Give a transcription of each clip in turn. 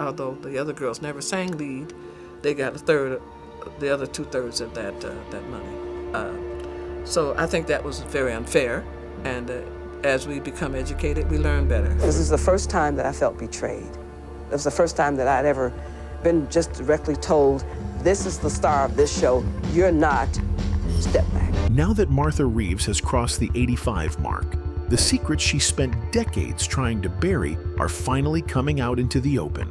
although the other girls never sang lead, they got a third, the other 2/3 of that money. So I think that was very unfair, and as we become educated, we learn better. This is the first time that I felt betrayed. It was the first time that I'd ever been just directly told, this is the star of this show, you're not, step back. Now that Martha Reeves has crossed the 85 mark, the secrets she spent decades trying to bury are finally coming out into the open.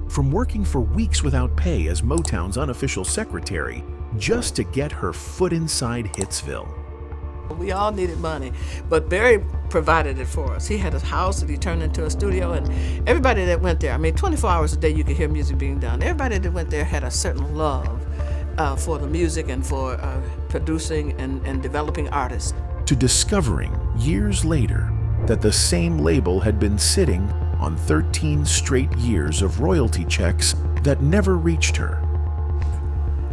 From working for weeks without pay as Motown's unofficial secretary, just to get her foot inside Hitsville. We all needed money, but Barry provided it for us. He had a house that he turned into a studio, and everybody that went there, 24 hours a day you could hear music being done. Everybody that went there had a certain love for the music and for producing and developing artists. To discovering, years later, that the same label had been sitting on 13 straight years of royalty checks that never reached her.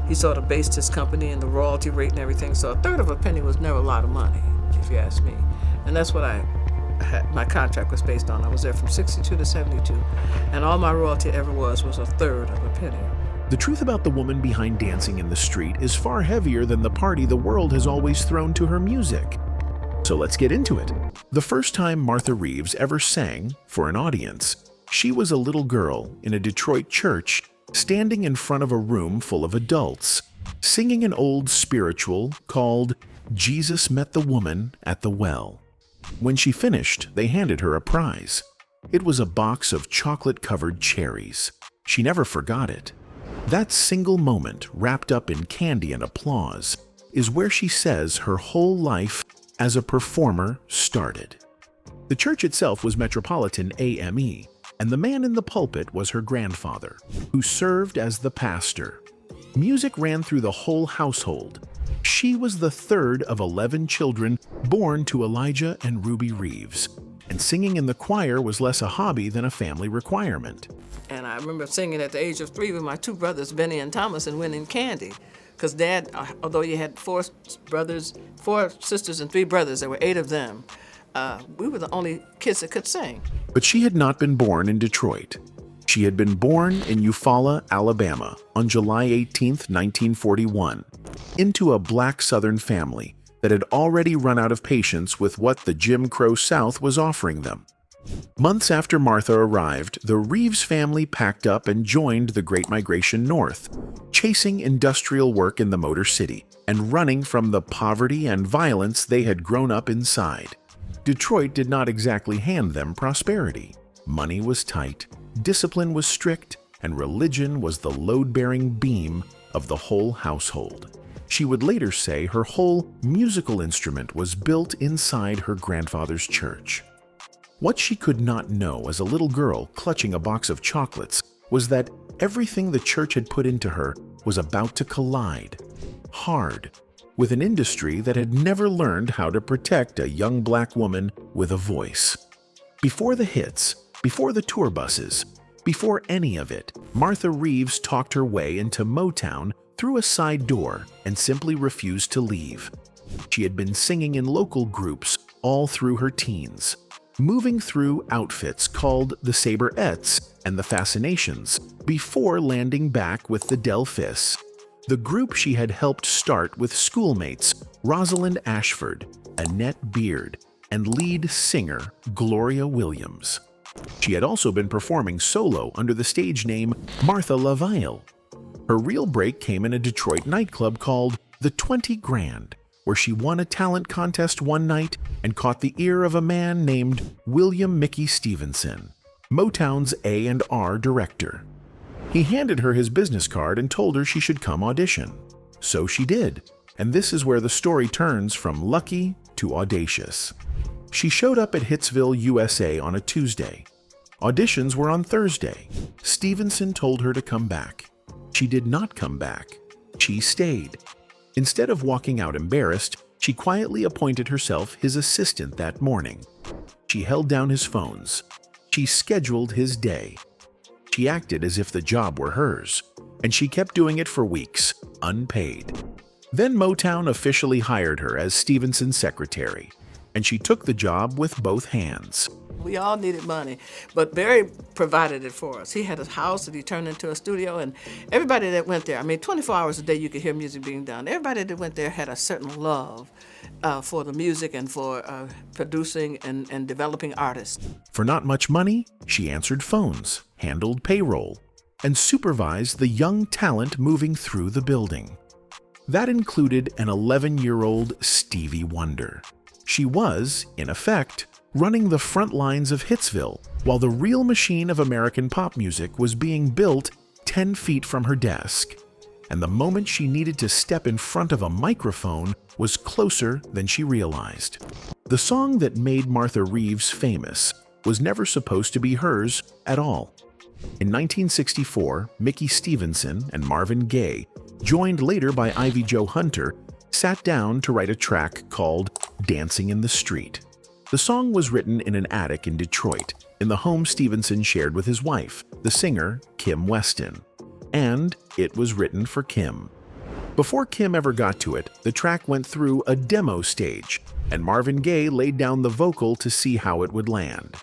He sort of based his company and the royalty rate and everything, so a third of a penny was never a lot of money, if you ask me. And that's what my contract was based on. I was there from 62 to 72, and all my royalty ever was a third of a penny. The truth about the woman behind Dancing in the Street is far heavier than the party the world has always thrown to her music. So let's get into it. The first time Martha Reeves ever sang for an audience, she was a little girl in a Detroit church standing in front of a room full of adults, singing an old spiritual called Jesus Met the Woman at the Well. When she finished, they handed her a prize. It was a box of chocolate-covered cherries. She never forgot it. That single moment, wrapped up in candy and applause, is where she says her whole life as a performer started. The church itself was Metropolitan AME, and the man in the pulpit was her grandfather, who served as the pastor. Music ran through the whole household. She was the third of 11 children born to Elijah and Ruby Reeves, and singing in the choir was less a hobby than a family requirement. And I remember singing at the age of 3 with my 2 brothers, Benny and Thomas, and winning candy. Because Dad, although you had 4 sisters and 3 brothers, there were 8 of them, we were the only kids that could sing. But she had not been born in Detroit. She had been born in Eufaula, Alabama, on July 18, 1941, into a black Southern family that had already run out of patience with what the Jim Crow South was offering them. Months after Martha arrived, the Reeves family packed up and joined the Great Migration North, chasing industrial work in the Motor City and running from the poverty and violence they had grown up inside. Detroit did not exactly hand them prosperity. Money was tight, discipline was strict, and religion was the load-bearing beam of the whole household. She would later say her whole musical instrument was built inside her grandfather's church. What she could not know as a little girl clutching a box of chocolates was that everything the church had put into her was about to collide, hard, with an industry that had never learned how to protect a young black woman with a voice. Before the hits, before the tour buses, before any of it, Martha Reeves talked her way into Motown through a side door and simply refused to leave. She had been singing in local groups all through her teens, moving through outfits called the Saberettes and the Fascinations before landing back with the Delphis, the group she had helped start with schoolmates Rosalind Ashford, Annette Beard, and lead singer Gloria Williams. She had also been performing solo under the stage name Martha LaVille. Her real break came in a Detroit nightclub called the 20 Grand, where she won a talent contest one night and caught the ear of a man named William Mickey Stevenson, Motown's A&R director. He handed her his business card and told her she should come audition. So she did, and this is where the story turns from lucky to audacious. She showed up at Hitsville, USA on a Tuesday. Auditions were on Thursday. Stevenson told her to come back. She did not come back. She stayed. Instead of walking out embarrassed, she quietly appointed herself his assistant that morning. She held down his phones. She scheduled his day. She acted as if the job were hers, and she kept doing it for weeks, unpaid. Then Motown officially hired her as Stevenson's secretary, and she took the job with both hands. We all needed money, but Barry provided it for us. He had a house that he turned into a studio, and everybody that went there, 24 hours a day you could hear music being done. Everybody that went there had a certain love for the music and for producing and developing artists. For not much money, she answered phones, handled payroll, and supervised the young talent moving through the building. That included an 11-year-old Stevie Wonder. She was, in effect, running the front lines of Hitsville, while the real machine of American pop music was being built 10 feet from her desk. And the moment she needed to step in front of a microphone was closer than she realized. The song that made Martha Reeves famous was never supposed to be hers at all. In 1964, Mickey Stevenson and Marvin Gaye, joined later by Ivy Jo Hunter, sat down to write a track called Dancing in the Street. The song was written in an attic in Detroit, in the home Stevenson shared with his wife, the singer Kim Weston. And it was written for Kim. Before Kim ever got to it, the track went through a demo stage, and Marvin Gaye laid down the vocal to see how it would land.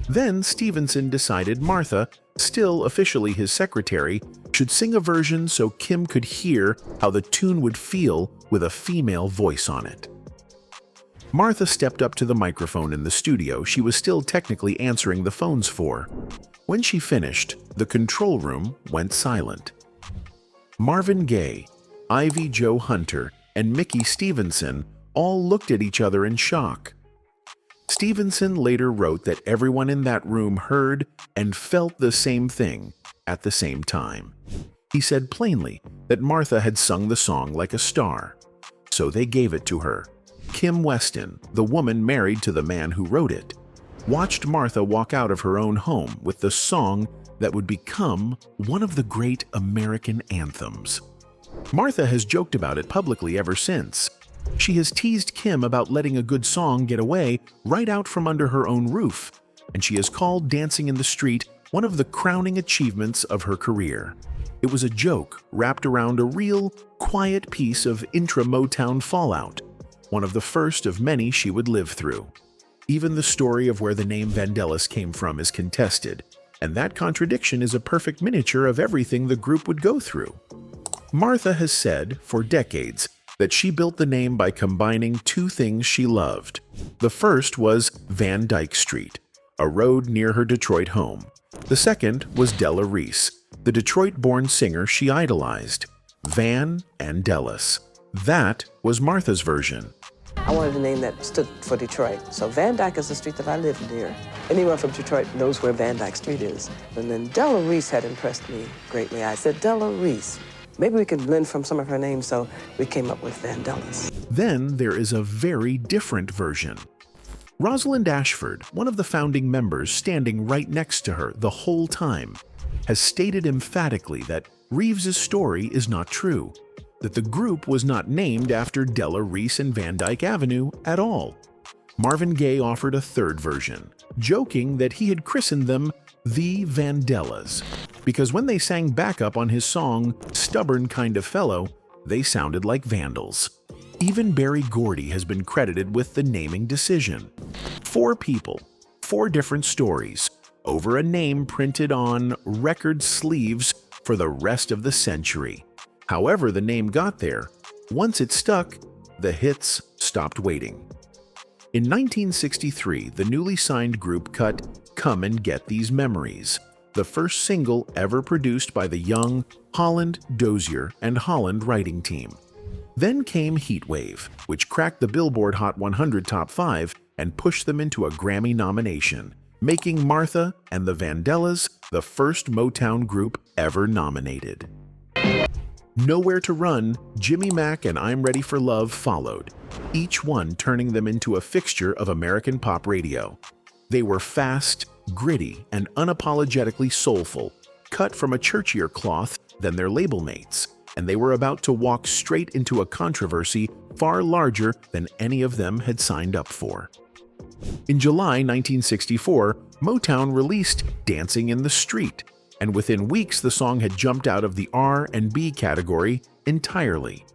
Then Stevenson decided Martha, still officially his secretary, should sing a version so Kim could hear how the tune would feel with a female voice on it. Martha stepped up to the microphone in the studio she was still technically answering the phones for. When she finished, the control room went silent. Marvin Gaye, Ivy Jo Hunter, and Mickey Stevenson all looked at each other in shock. Stevenson later wrote that everyone in that room heard and felt the same thing at the same time. He said plainly that Martha had sung the song like a star, so they gave it to her. Kim Weston, the woman married to the man who wrote it, watched Martha walk out of her own home with the song that would become one of the great American anthems. Martha has joked about it publicly ever since. She has teased Kim about letting a good song get away right out from under her own roof, and she has called Dancing in the Street one of the crowning achievements of her career. It was a joke wrapped around a real, quiet piece of intra-Motown fallout, one of the first of many she would live through. Even the story of where the name Vandellas came from is contested, and that contradiction is a perfect miniature of everything the group would go through. Martha has said, for decades, that she built the name by combining two things she loved. The first was Van Dyke Street, a road near her Detroit home. The second was Della Reese, the Detroit-born singer she idolized. Van and Dallas. That was Martha's version. I wanted a name that stood for Detroit. So Van Dyke is the street that I live near. Anyone from Detroit knows where Van Dyke Street is. And then Della Reese had impressed me greatly. I said, Della Reese. Maybe we can blend from some of her names, so we came up with Vandellas. Then there is a very different version. Rosalind Ashford, one of the founding members standing right next to her the whole time, has stated emphatically that Reeves's story is not true, that the group was not named after Della Reese and Van Dyke Avenue at all. Marvin Gaye offered a third version, joking that he had christened them the Vandellas, because when they sang backup on his song Stubborn Kind of Fellow, they sounded like vandals. Even Berry Gordy has been credited with the naming decision. 4 people, 4 different stories, over a name printed on record sleeves for the rest of the century. However the name got there, once it stuck, the hits stopped waiting. In 1963, the newly signed group cut Come and Get These Memories, the first single ever produced by the young Holland, Dozier, and Holland writing team. Then came Heatwave, which cracked the Billboard Hot 100 Top 5 and pushed them into a Grammy nomination, making Martha and the Vandellas the first Motown group ever nominated. Nowhere to Run, Jimmy Mack, and I'm Ready for Love followed, each one turning them into a fixture of American pop radio. They were fast, gritty, and unapologetically soulful, cut from a churchier cloth than their label mates, and they were about to walk straight into a controversy far larger than any of them had signed up for. In July 1964, Motown released Dancing in the Street, and within weeks the song had jumped out of the R&B category entirely.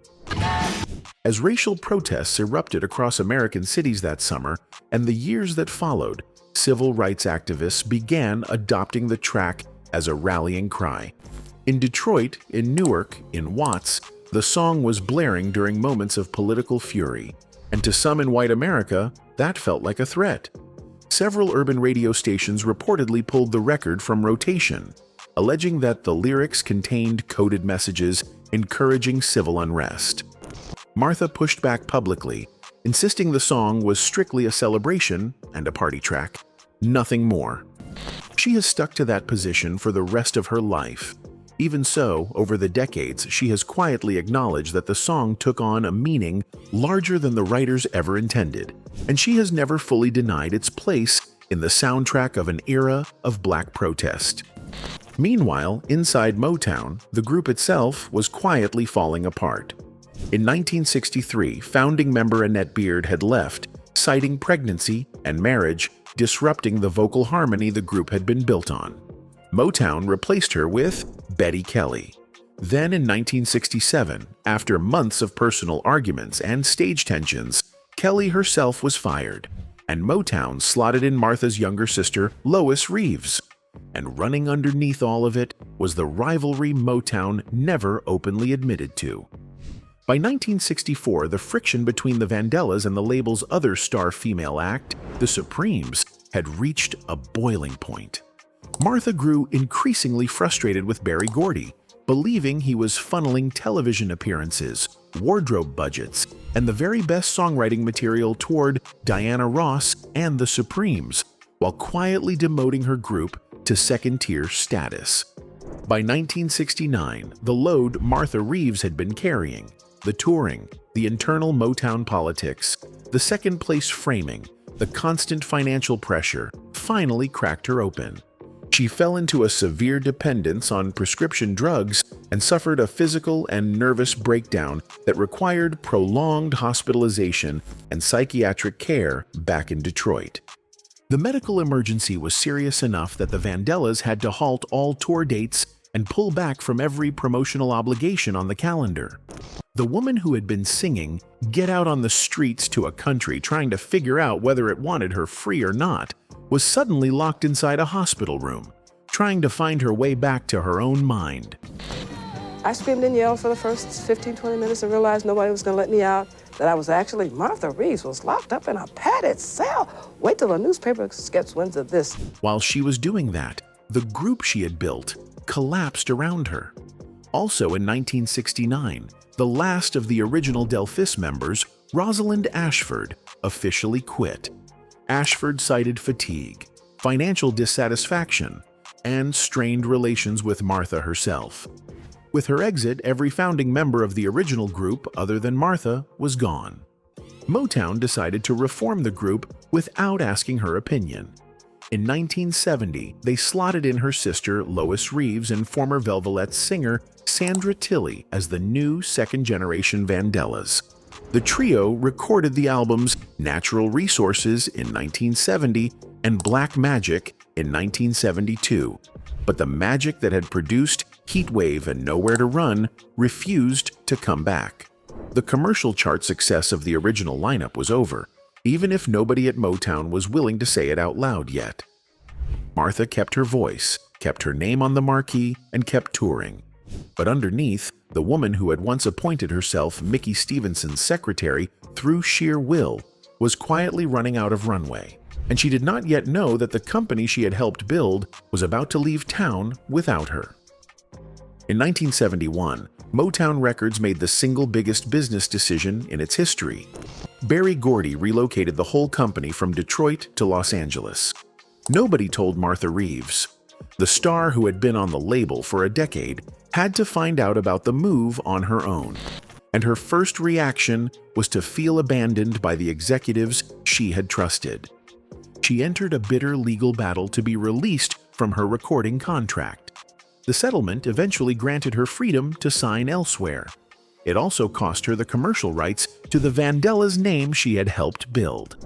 As racial protests erupted across American cities that summer and the years that followed, civil rights activists began adopting the track as a rallying cry. In Detroit, in Newark, in Watts, the song was blaring during moments of political fury, and to some in white America, that felt like a threat. Several urban radio stations reportedly pulled the record from rotation, alleging that the lyrics contained coded messages encouraging civil unrest. Martha pushed back publicly, insisting the song was strictly a celebration and a party track, nothing more. She has stuck to that position for the rest of her life. Even so, over the decades, she has quietly acknowledged that the song took on a meaning larger than the writers ever intended, and she has never fully denied its place in the soundtrack of an era of black protest. Meanwhile, inside Motown, the group itself was quietly falling apart. In 1963, founding member Annette Beard had left, citing pregnancy and marriage, disrupting the vocal harmony the group had been built on. Motown replaced her with Betty Kelly. Then in 1967, after months of personal arguments and stage tensions, Kelly herself was fired, and Motown slotted in Martha's younger sister, Lois Reeves. And running underneath all of it was the rivalry Motown never openly admitted to. By 1964, the friction between the Vandellas and the label's other star female act, the Supremes, had reached a boiling point. Martha grew increasingly frustrated with Berry Gordy, believing he was funneling television appearances, wardrobe budgets, and the very best songwriting material toward Diana Ross and the Supremes, while quietly demoting her group to second-tier status. By 1969, the load Martha Reeves had been carrying, the touring, the internal Motown politics, the second-place framing, the constant financial pressure, finally cracked her open. She fell into a severe dependence on prescription drugs and suffered a physical and nervous breakdown that required prolonged hospitalization and psychiatric care back in Detroit. The medical emergency was serious enough that the Vandellas had to halt all tour dates and pull back from every promotional obligation on the calendar. The woman who had been singing "Get Out on the Streets" to a country trying to figure out whether it wanted her free or not was suddenly locked inside a hospital room, trying to find her way back to her own mind. I screamed and yelled for the first 15-20 minutes and realized nobody was going to let me out, that I was actually Martha Reeves was locked up in a padded cell. Wait till the newspaper gets wind of this. While she was doing that, the group she had built collapsed around her. Also in 1969, the last of the original Delphis members, Rosalind Ashford, officially quit. Ashford cited fatigue, financial dissatisfaction, and strained relations with Martha herself. With her exit, every founding member of the original group, other than Martha, was gone. Motown decided to reform the group without asking her opinion. In 1970, they slotted in her sister Lois Reeves and former Velvets singer Sandra Tilley as the new second-generation Vandellas. The trio recorded the albums Natural Resources in 1970 and Black Magic in 1972, but the magic that had produced Heatwave and Nowhere to Run refused to come back. The commercial chart success of the original lineup was over, even if nobody at Motown was willing to say it out loud yet. Martha kept her voice, kept her name on the marquee, and kept touring. But underneath, the woman who had once appointed herself Mickey Stevenson's secretary through sheer will was quietly running out of runway, and she did not yet know that the company she had helped build was about to leave town without her. In 1971, Motown Records made the single biggest business decision in its history. Berry Gordy relocated the whole company from Detroit to Los Angeles. Nobody told Martha Reeves. The star who had been on the label for a decade had to find out about the move on her own, and her first reaction was to feel abandoned by the executives she had trusted. She entered a bitter legal battle to be released from her recording contract. The settlement eventually granted her freedom to sign elsewhere. It also cost her the commercial rights to the Vandellas name she had helped build.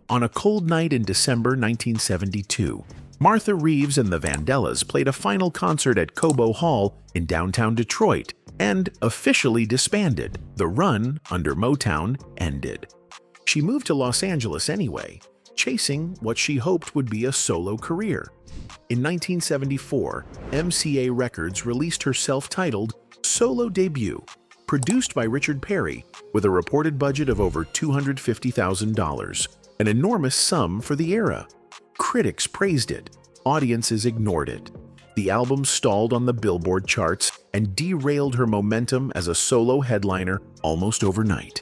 On a cold night in December 1972, Martha Reeves and the Vandellas played a final concert at Cobo Hall in downtown Detroit and officially disbanded. The run under Motown ended. She moved to Los Angeles anyway, chasing what she hoped would be a solo career. In 1974, MCA Records released her self-titled solo debut, produced by Richard Perry, with a reported budget of over $250,000, an enormous sum for the era. Critics praised it, audiences ignored it. The album stalled on the Billboard charts and derailed her momentum as a solo headliner almost overnight.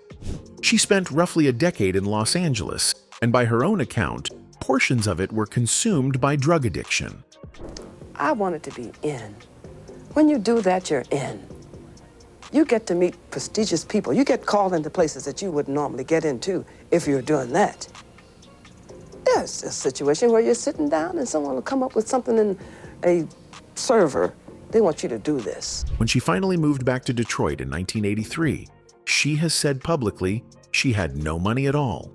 She spent roughly a decade in Los Angeles, and by her own account, portions of it were consumed by drug addiction. I wanted to be in. When you do that, you're in. You get to meet prestigious people. You get called into places that you wouldn't normally get into if you're doing that. There's a situation where you're sitting down and someone will come up with something in a server. They want you to do this. When she finally moved back to Detroit in 1983, she has said publicly she had no money at all.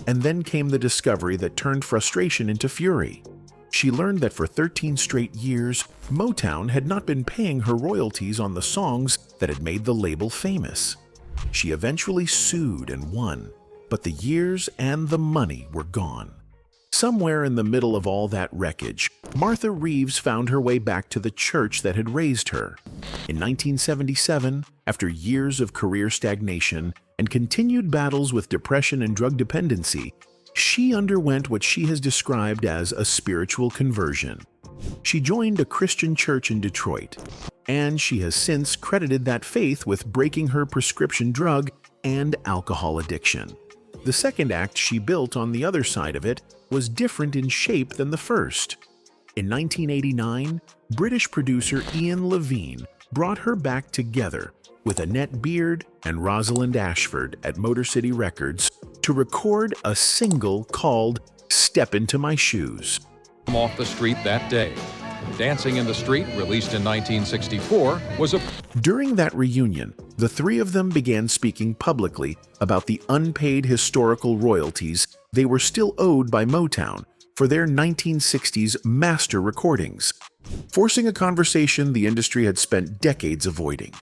And then came the discovery that turned frustration into fury. She learned that for 13 straight years, Motown had not been paying her royalties on the songs that had made the label famous. She eventually sued and won, but the years and the money were gone. Somewhere in the middle of all that wreckage, Martha Reeves found her way back to the church that had raised her. In 1977, after years of career stagnation and continued battles with depression and drug dependency, she underwent what she has described as a spiritual conversion. She joined a Christian church in Detroit, and she has since credited that faith with breaking her prescription drug and alcohol addiction. The second act she built on the other side of it was different in shape than the first. In 1989, British producer Ian Levine brought her back together with Annette Beard and Rosalind Ashford at Motor City Records to record a single called Step Into My Shoes. Off the street that day. Dancing in the Street, released in 1964, was a... During that reunion, the three of them began speaking publicly about the unpaid historical royalties they were still owed by Motown for their 1960s master recordings, forcing a conversation the industry had spent decades avoiding.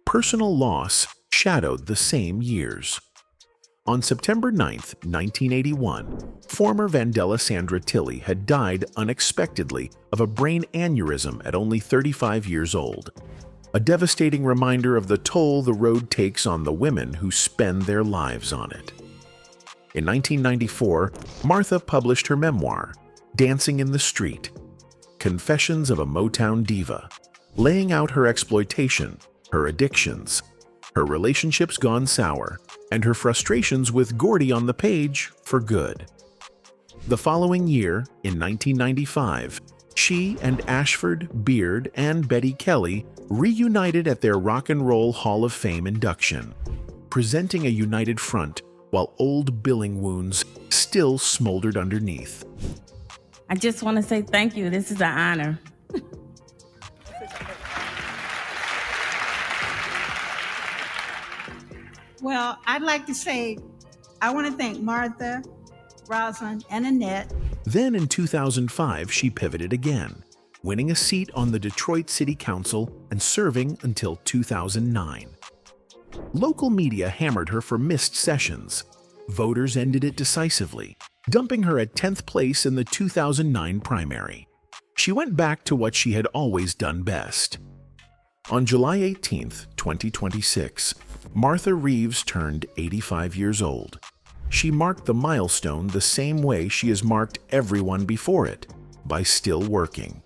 Personal loss shadowed the same years. On September 9, 1981, former Vandellas Sandra Tilley had died unexpectedly of a brain aneurysm at only 35 years old, a devastating reminder of the toll the road takes on the women who spend their lives on it. In 1994, Martha published her memoir, Dancing in the Street, Confessions of a Motown Diva, laying out her exploitation, her addictions, her relationships gone sour, and her frustrations with Gordy on the page for good. The following year, in 1995, she and Ashford, Beard, and Betty Kelly reunited at their Rock and Roll Hall of Fame induction, presenting a united front while old billing wounds still smoldered underneath. I just want to say thank you. This is an honor. Well, I'd like to say I want to thank Martha, Rosalind, and Annette. Then in 2005, she pivoted again, winning a seat on the Detroit City Council and serving until 2009. Local media hammered her for missed sessions. Voters ended it decisively, dumping her at 10th place in the 2009 primary. She went back to what she had always done best. On July 18, 2026, Martha Reeves turned 85 years old. She marked the milestone the same way she has marked everyone before it, by still working.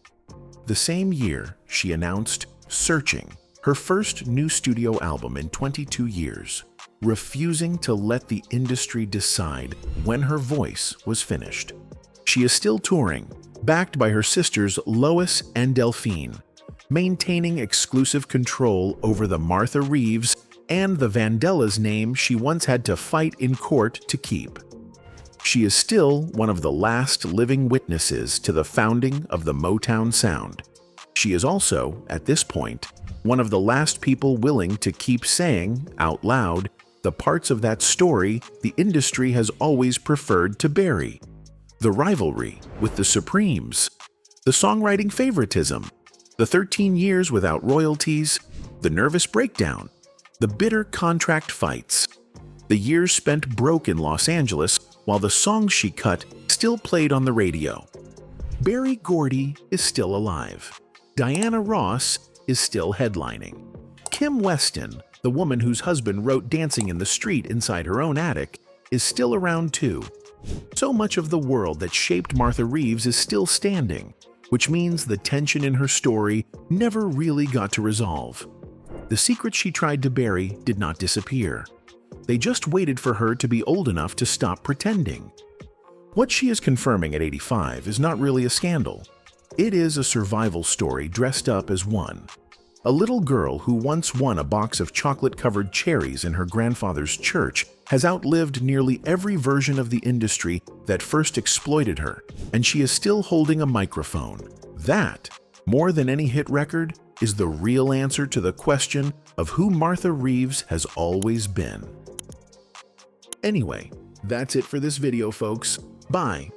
The same year, she announced Searching, her first new studio album in 22 years, refusing to let the industry decide when her voice was finished. She is still touring, backed by her sisters Lois and Delphine, maintaining exclusive control over the Martha Reeves and the Vandellas name she once had to fight in court to keep. She is still one of the last living witnesses to the founding of the Motown sound. She is also, at this point, one of the last people willing to keep saying, out loud, the parts of that story the industry has always preferred to bury. The rivalry with the Supremes, the songwriting favoritism, the 13 years without royalties, the nervous breakdown, the bitter contract fights. the years spent broke in Los Angeles while the songs she cut still played on the radio. Berry Gordy is still alive. Diana Ross is still headlining. Kim Weston, the woman whose husband wrote Dancing in the Street inside her own attic, is still around too. So much of the world that shaped Martha Reeves is still standing, which means the tension in her story never really got to resolve. The secrets she tried to bury did not disappear. They just waited for her to be old enough to stop pretending. What she is confirming at 85 is not really a scandal. It is a survival story dressed up as one. A little girl who once won a box of chocolate-covered cherries in her grandfather's church has outlived nearly every version of the industry that first exploited her, and she is still holding a microphone. That, more than any hit record, is the real answer to the question of who Martha Reeves has always been. Anyway, that's it for this video, folks. Bye.